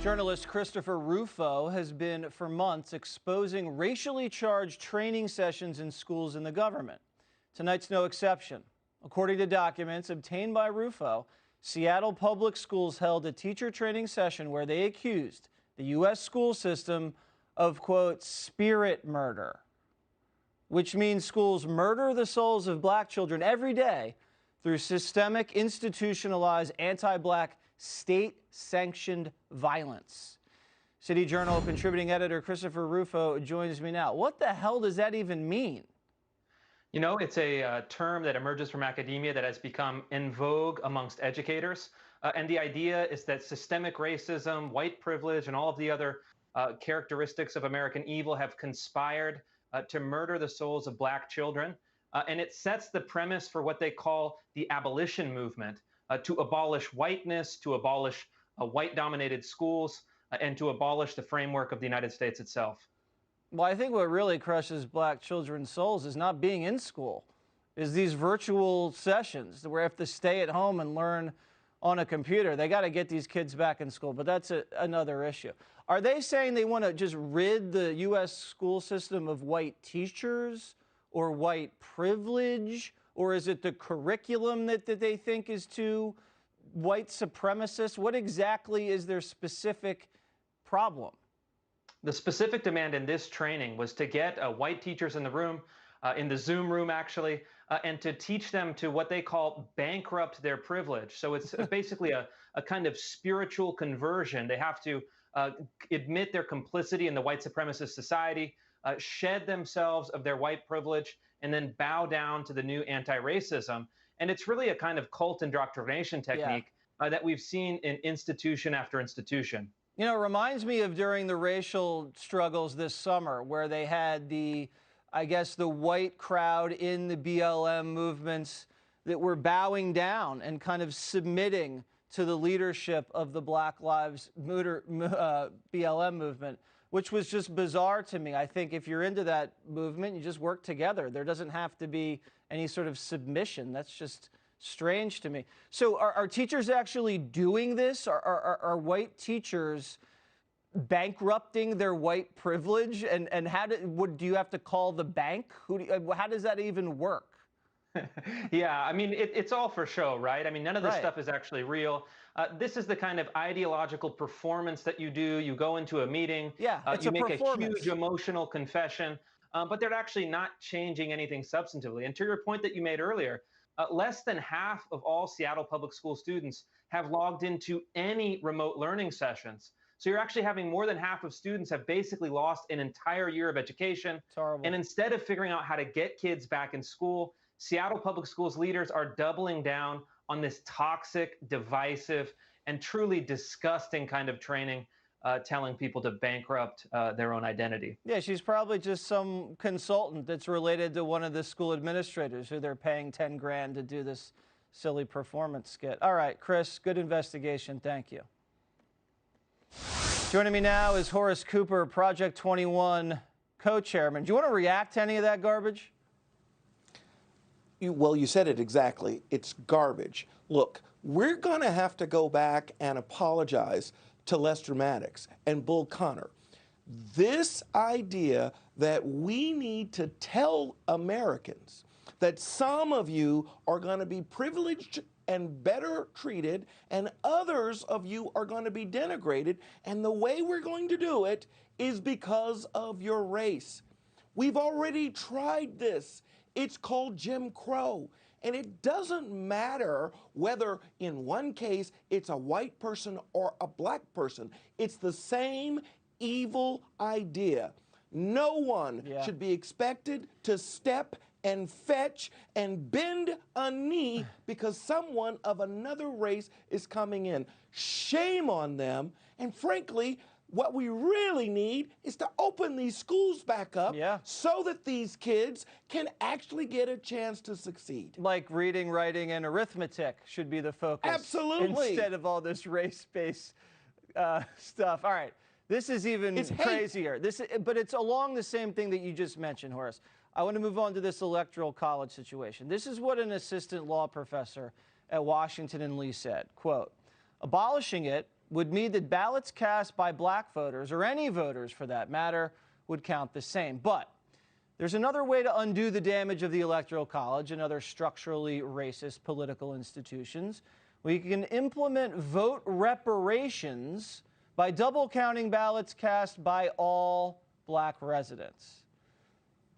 Journalist Christopher Rufo has been for months exposing racially charged training sessions in schools in the government. Tonight's no exception. According to documents obtained by Rufo, Seattle Public Schools held a teacher training session where they accused the U.S. school system of, quote, spirit murder, which means schools murder the souls of black children every day through systemic, institutionalized, anti-black, state-sanctioned violence. City Journal contributing editor Christopher Rufo joins me now. What the hell does that even mean? You know, it's a term that emerges from academia that has become in vogue amongst educators. And the idea is that systemic racism, white privilege, and all of the other characteristics of American evil have conspired to murder the souls of black children. And it sets the premise for what they call the abolition movement, to abolish whiteness, to abolish white-dominated schools, and to abolish the framework of the United States itself. Well, I think what really crushes black children's souls is not being in school, is these virtual sessions where they have to stay at home and learn on a computer. They got to get these kids back in school, but that's another issue. Are they saying they want to just rid the U.S. school system of white teachers or white privilege? Or is it the curriculum that they think is too white supremacist? What exactly is their specific problem? The specific demand in this training was to get white teachers in the room, in the Zoom room actually, and to teach them to what they call bankrupt their privilege. So it's basically a kind of spiritual conversion. They have to admit their complicity in the white supremacist society, shed themselves of their white privilege, and then bow down to the new anti-racism. And it's really a kind of cult indoctrination technique that we've seen in institution after institution. You know, it reminds me of during the racial struggles this summer where they had I guess, the white crowd in the BLM movements that were bowing down and kind of submitting to the leadership of the Black Lives Matter BLM movement, which was just bizarre to me. I think if you're into that movement, you just work together. There doesn't have to be any sort of submission. That's just strange to me. So are teachers actually doing this? Are white teachers bankrupting their white privilege? And how do you have to call the bank? How does that even work? Yeah, I mean, it's all for show, right? I mean, none of this stuff is actually real. This is the kind of ideological performance that you do. You go into a meeting, you make a huge emotional confession, but they're actually not changing anything substantively. And to your point that you made earlier, less than half of all Seattle Public School students have logged into any remote learning sessions. So you're actually having more than half of students have basically lost an entire year of education. It's horrible. And instead of figuring out how to get kids back in school, Seattle Public Schools leaders are doubling down on this toxic, divisive, and truly disgusting kind of training, telling people to bankrupt their own identity. Yeah, she's probably just some consultant that's related to one of the school administrators who they're paying 10 grand to do this silly performance skit. All right, Chris, good investigation. Thank you. Joining me now is Horace Cooper, Project 21 co-chairman. Do you want to react to any of that garbage? Well, you said it exactly. It's garbage. Look, we're going to have to go back and apologize to Lester Maddox and Bull Connor. This idea that we need to tell Americans that some of you are going to be privileged and better treated, and others of you are going to be denigrated, and the way we're going to do it is because of your race. We've already tried this. It's called Jim Crow. And it doesn't matter whether in one case it's a white person or a black person. It's the same evil idea. No one should be expected to step and fetch and bend a knee because someone of another race is coming in. Shame on them. And frankly, what we really need is to open these schools back up so that these kids can actually get a chance to succeed. Like reading, writing, and arithmetic should be the focus. Absolutely. Instead of all this race-based stuff. All right, this is even crazier. But it's along the same thing that you just mentioned, Horace. I want to move on to this electoral college situation. This is what an assistant law professor at Washington and Lee said, quote, abolishing it would mean that ballots cast by black voters, or any voters for that matter, would count the same. But there's another way to undo the damage of the Electoral College and other structurally racist political institutions. We can implement vote reparations by double counting ballots cast by all black residents.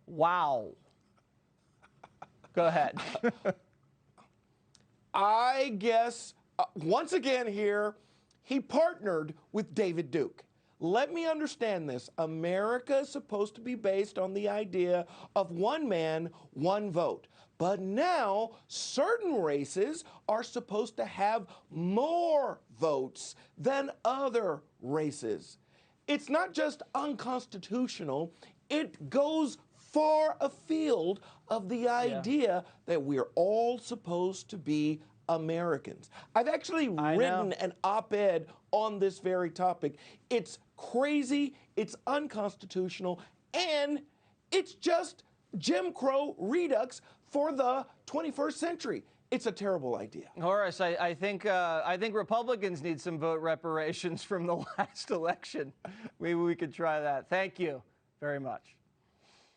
Wow. Go ahead. I guess, once again here, he partnered with David Duke. Let me understand this. America is supposed to be based on the idea of one man, one vote. But now certain races are supposed to have more votes than other races. It's not just unconstitutional, it goes far afield of the idea that we're all supposed to be Americans. I've actually written an op-ed on this very topic. It's crazy, it's unconstitutional, and it's just Jim Crow redux for the 21st century. It's a terrible idea. Horace, I think Republicans need some vote reparations from the last election. Maybe we could try that. Thank you very much.